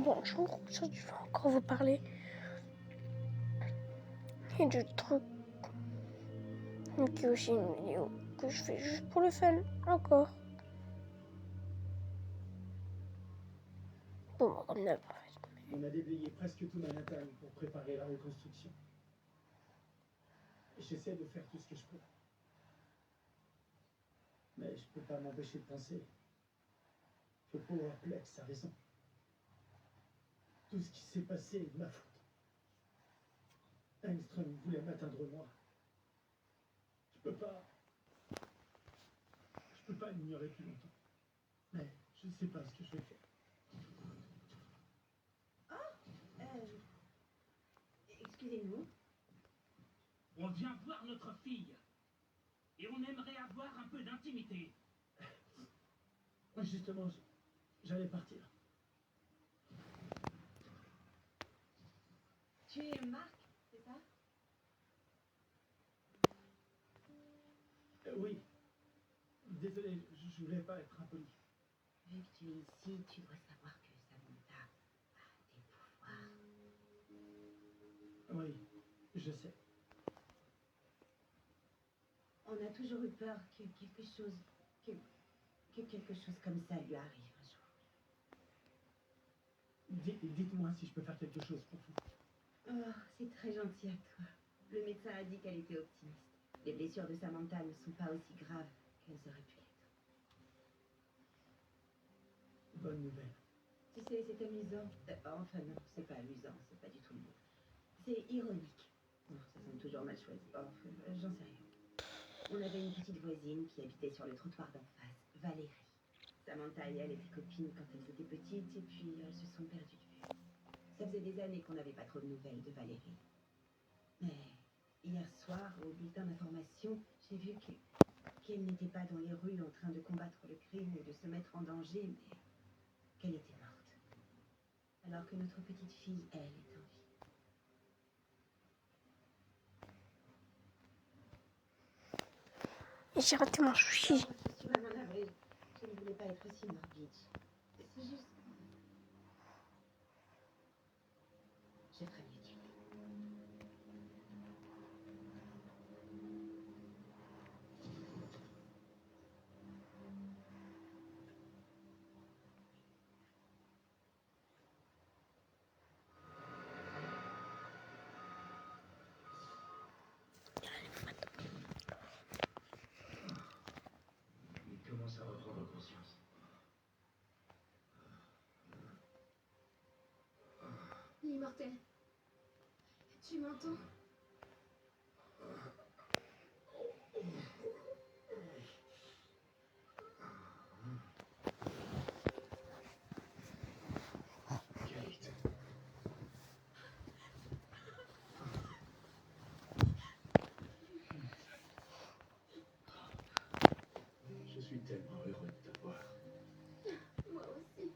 Bonjour, aujourd'hui je vais encore vous parler et du truc qui est aussi une vidéo que je fais juste pour le fun, encore. Bon, comme d'hab en fait. On a déblayé presque tout Manhattan pour préparer la reconstruction. J'essaie de faire tout ce que je peux. Mais je peux pas m'empêcher de penser que Powerplex a raison. Tout ce qui s'est passé est de ma faute. Engström voulait m'atteindre moi. Je peux pas l'ignorer plus longtemps. Mais je sais pas ce que je vais faire. Excusez-nous. On vient voir notre fille. Et on aimerait avoir un peu d'intimité. Justement, j'allais partir. Tu es Marc, c'est ça? Oui. Désolé, je voulais pas être impoli. Vu que tu es ici, tu dois savoir que Samantha a des pouvoirs. Oui, je sais. On a toujours eu peur que quelque chose comme ça lui arrive un jour. Dites-moi si je peux faire quelque chose pour vous. Oh, c'est très gentil à toi. Le médecin a dit qu'elle était optimiste. Les blessures de Samantha ne sont pas aussi graves qu'elles auraient pu l'être. Bonne nouvelle. Tu sais, c'est amusant. Enfin non, c'est pas amusant, c'est pas du tout le mot. C'est ironique. Non, ça sonne toujours mal choisi. Oh, j'en sais rien. On avait une petite voisine qui habitait sur le trottoir d'en face, Valérie. Samantha et elle étaient copines quand elles étaient petites et puis elles se sont perdues de vue. Ça faisait des années qu'on n'avait pas trop de nouvelles de Valérie. Mais hier soir, au bulletin d'information, j'ai vu qu'elle n'était pas dans les rues en train de combattre le crime ou de se mettre en danger, mais qu'elle était morte. Alors que notre petite fille, elle, est en vie. Et j'ai raté mon sushi. Je suis vraiment navrée. Je ne voulais pas être aussi morbide. C'est juste... Je ferais mieux d'y aller. Il commence à reprendre conscience. L'immortel. Tu m'entends? Kate. Je suis tellement heureux de te voir. Moi aussi.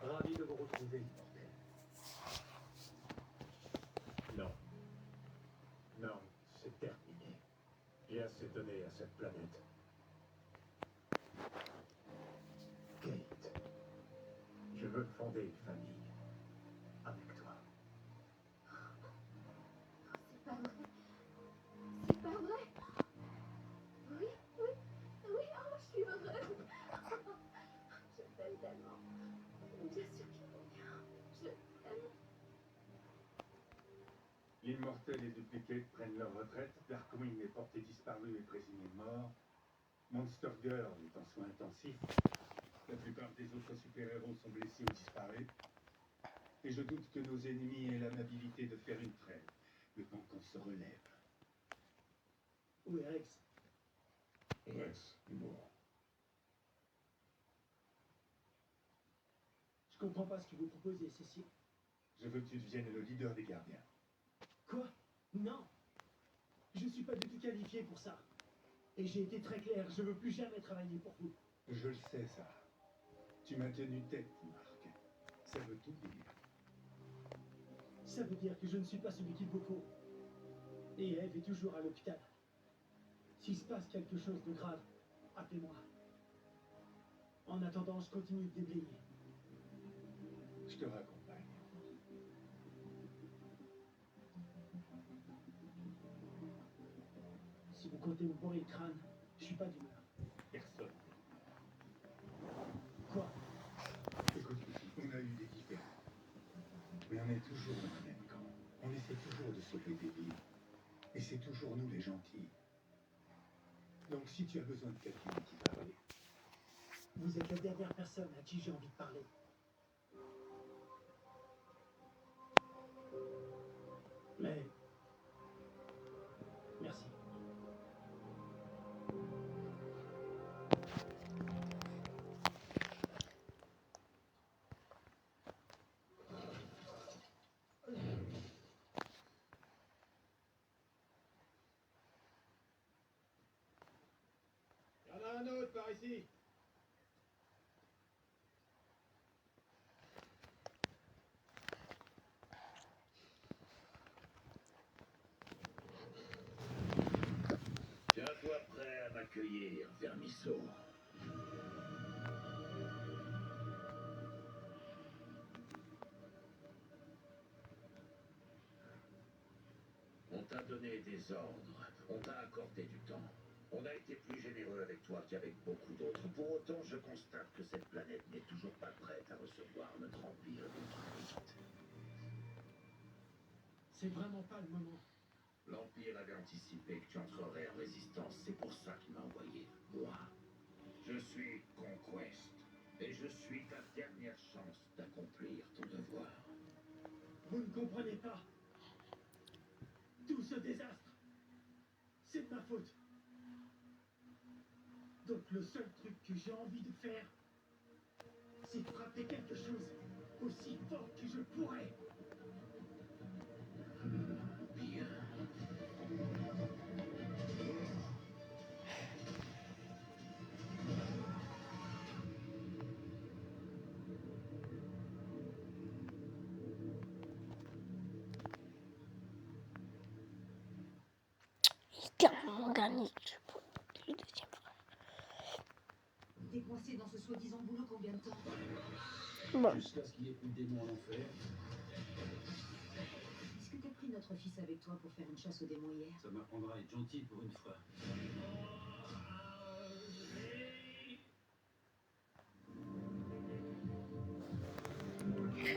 Ravi de vous retrouver, immortel. Non. Non, c'est terminé. J'ai assez donné à cette planète. Kate, je veux fonder une famille. Avec toi. C'est pas vrai. C'est pas vrai. Oui, oui, oui, oh, je suis heureuse. Je t'aime tellement. Bien sûr qu'il faut bien. Je t'aime. L'immortel et Duplicate prennent leur retraite. Darkwing est porté disparu et présigné mort. Monster Girl est en soins intensifs. La plupart des autres super-héros sont blessés ou disparus. Et je doute que nos ennemis aient l'amabilité de faire une trêve, le temps qu'on se relève. Où est Rex? Rex est mort. Je comprends pas ce que vous proposez, Cécile. Je veux que tu deviennes le leader des gardiens. Quoi? Non. Je suis pas du tout qualifié pour ça. Et j'ai été très clair, je veux plus jamais travailler pour vous. Je le sais, ça. Tu m'as tenu tête, Marc. Ça veut tout dire. Ça veut dire que je ne suis pas celui qu'il vous faut. Et Eve est toujours à l'hôpital. S'il se passe quelque chose de grave, appelez-moi. En attendant, je continue de déblayer. Je te raccompagne. Si vous comptez me bourrer le crâne, je suis pas d'humeur. Personne. Quoi? Écoute, on a eu des différends. Mais on est toujours dans le même camp. On essaie toujours de sauver des vies. Et c'est toujours nous les gentils. Donc si tu as besoin de quelqu'un à qui parler, Vous êtes la dernière personne à qui j'ai envie de parler. Mais... merci. il y en a un autre par ici. Tiens-toi prêt à m'accueillir, vermisseau. On t'a donné des ordres, on t'a accordé du temps. On a été plus généreux avec toi qu'avec beaucoup d'autres. Pour autant, je constate que cette planète n'est toujours pas prête à recevoir notre empire d'ultramite. C'est vraiment pas le moment. L'Empire avait anticipé que tu entrerais en résistance, c'est pour ça qu'il m'a envoyé, moi. Je suis Conquest, et je suis ta dernière chance d'accomplir ton devoir. Vous ne comprenez pas. Tout ce désastre, c'est de ma faute. Donc le seul truc que j'ai envie de faire, c'est de frapper quelque chose aussi fort que je pourrais. Bien. Il est carrément gagné. Le deuxième frère. T'es coincé dans ce soi-disant boulot combien de temps? Bon. Jusqu'à ce qu'il n'y ait plus de démons en enfer. Est-ce que t'as pris notre fils avec toi pour faire une chasse aux démons hier? Ça m'apprendra à être gentil pour une fois.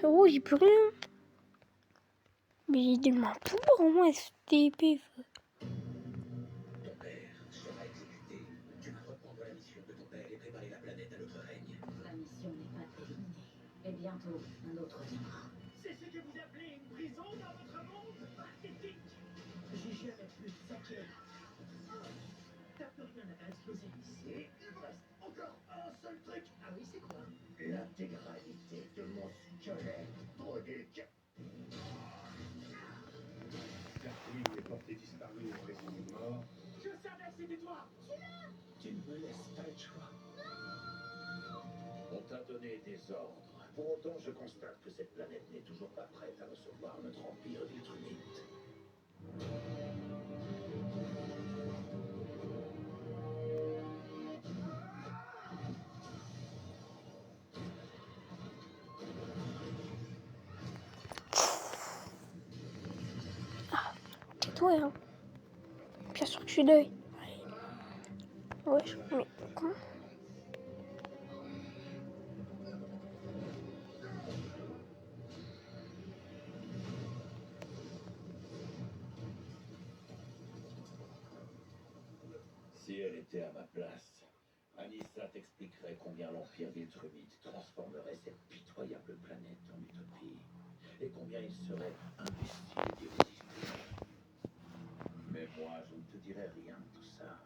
Oh, j'ai plus rien. Mais il est des mains tout vraiment STP. Ton père sera exécuté. Tu vas reprendre la mission de ton père et préparer la planète à notre règne. La mission n'est pas terminée. Et bientôt, un autre viendra. C'est ce que vous appelez une prison dans votre monde pathétique. J'ai jamais plus de saquer. T'as plus rien à faire exploser. Et il me reste encore un seul truc. Ah oui, c'est quoi? L'intégralité de mon squelette tronique. Darkwing est porté disparu et présumé mort. Je savais que c'était toi. Tu ne me laisses pas le choix. On t'a donné des ordres. Pour autant, je constate que cette planète n'est toujours pas prête à recevoir notre empire d'ultramite. Tais-toi, hein. Bien sûr que je suis deuil. Ouais, mais quoi? Si elle était à ma place, Anissa t'expliquerait combien l'Empire Viltrumite transformerait cette pitoyable planète en utopie, et combien il serait imbécile d'y résister. Mais moi, je ne te dirai rien de tout ça.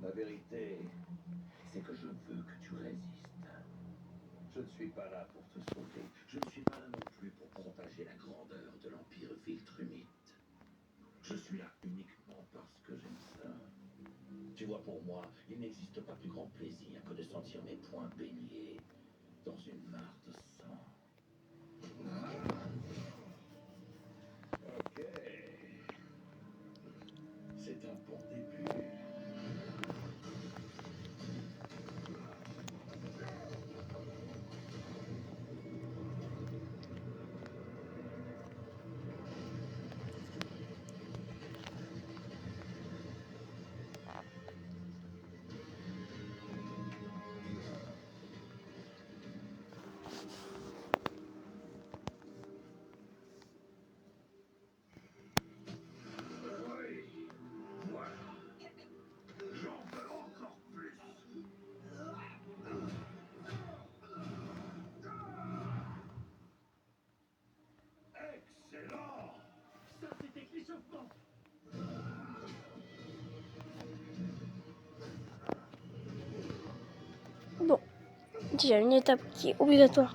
La vérité, c'est que je veux que tu résistes. Je ne suis pas là pour te sauver. Je ne suis pas là non plus pour propager la grandeur de l'Empire Viltrumite. Je suis là uniquement parce que j'aime ça. Tu vois, pour moi, il n'existe pas plus grand plaisir que de sentir mes poings baignés dans une mare de sang. Ok. C'est un bon début. Il y a une étape qui est obligatoire.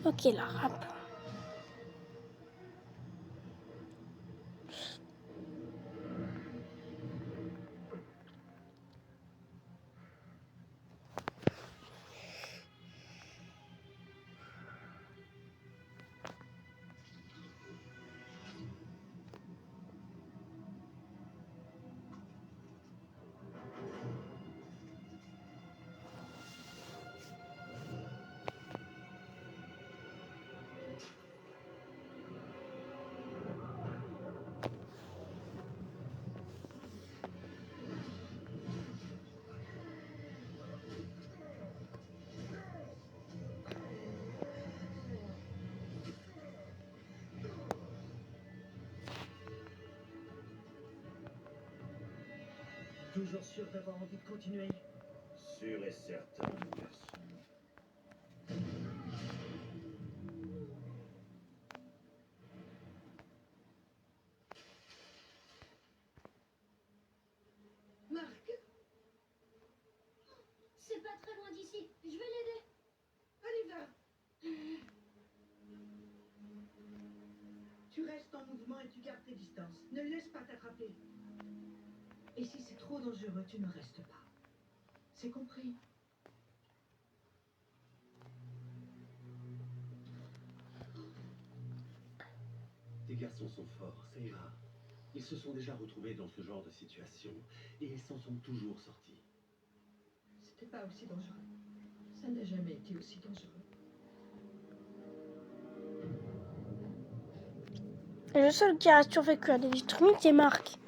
Ok, la rap. Toujours sûr d'avoir envie de continuer? Sûr et certain, mon garçon. Marc, c'est pas très loin d'ici. Je vais l'aider. Allez, va. Tu restes en mouvement et tu gardes tes distances. Ne laisse pas t'attraper. Et si c'est trop dangereux, tu ne restes pas. C'est compris? Tes garçons sont forts, ça ira. Ils se sont déjà retrouvés dans ce genre de situation et ils s'en sont toujours sortis. C'était pas aussi dangereux. Ça n'a jamais été aussi dangereux. Le seul qui a survécu à des trucs, c'est Marc.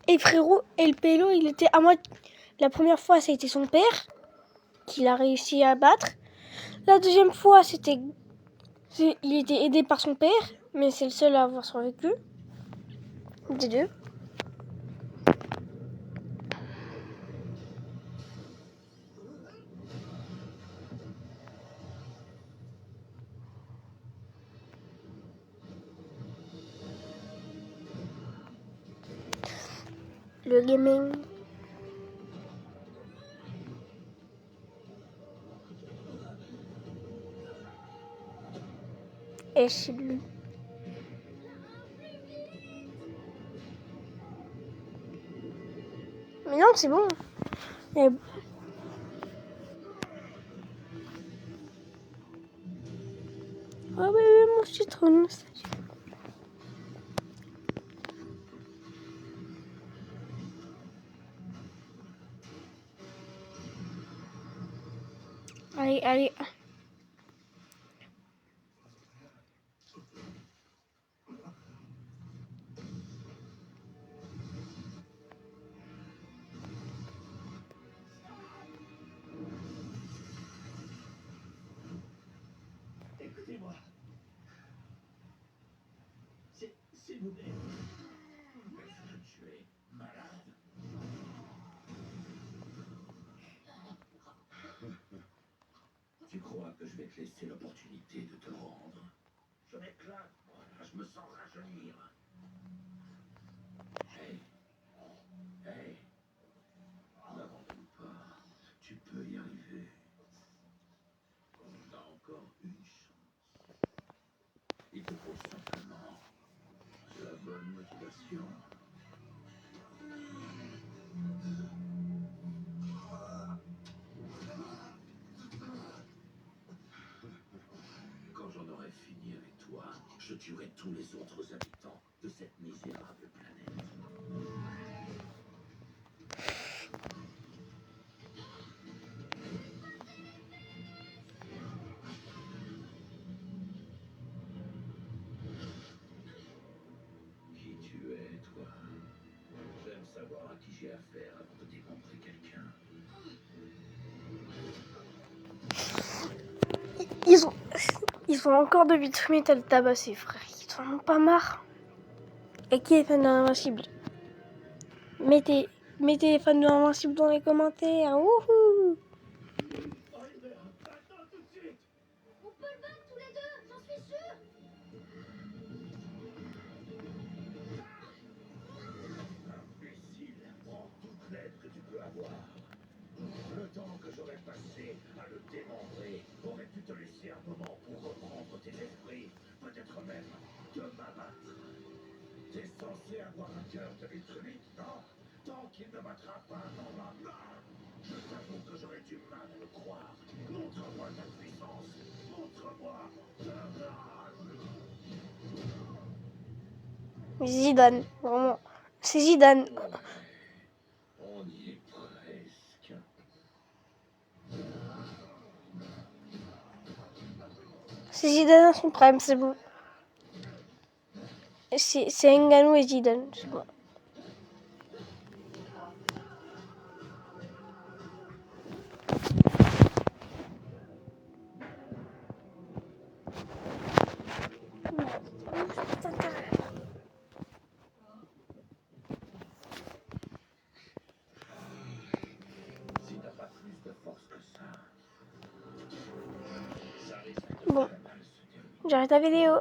Et frérot, et le pélo, il était à moi. La première fois, ça a été son père qu'il a réussi à battre. La deuxième fois, il était aidé par son père, mais c'est le seul à avoir survécu. Des deux. Le gaming. Et chez lui. Mais non, c'est bon. Et... Oh, bébé, mon citron. Allez, allez. Écoutez-moi. S'il vous plaît. Est-ce que tu es malade? Tu crois que je vais te laisser l'opportunité de te rendre? Je m'éclate, moi, là, je me sens rajeunir. Hey, hey, n'abandonne pas, tu peux y arriver. On a encore une chance. Il te faut simplement de la bonne motivation. Quand j'en aurai fini avec toi, je tuerai tous les autres habitants de cette misérable planète. Qui tu es, toi? J'aime savoir à qui j'ai affaire avant de décombrer quelqu'un. Ils ont encore de vitamines à le tabasser, frère. Ils en ont pas marre. Et qui est fan de l'Invincible? Mettez les fans de l'Invincible dans les commentaires. Wouhou! Oliver, attends tout de suite. On peut le battre tous les deux, j'en suis sûre. savoir. Le temps que j'aurais passé à le démembrer aurait pu te laisser un moment pour reprendre tes esprits, peut-être même te m'abattre. T'es censé avoir un cœur de vitrolite, non? Tant qu'il ne m'attrape pas dans ma main. Je t'avoue que j'aurais du mal à le croire. Montre-moi ta puissance. Montre-moi ta rage. Zidane, vraiment. C'est Zidane. On y est presque. C'est Zidane à son prime, c'est bon. C'est Ngannou et Zidane, c'est bon. Si t'as pas plus de force que ça risque de Bon, très mal se terminer. j'arrête la vidéo.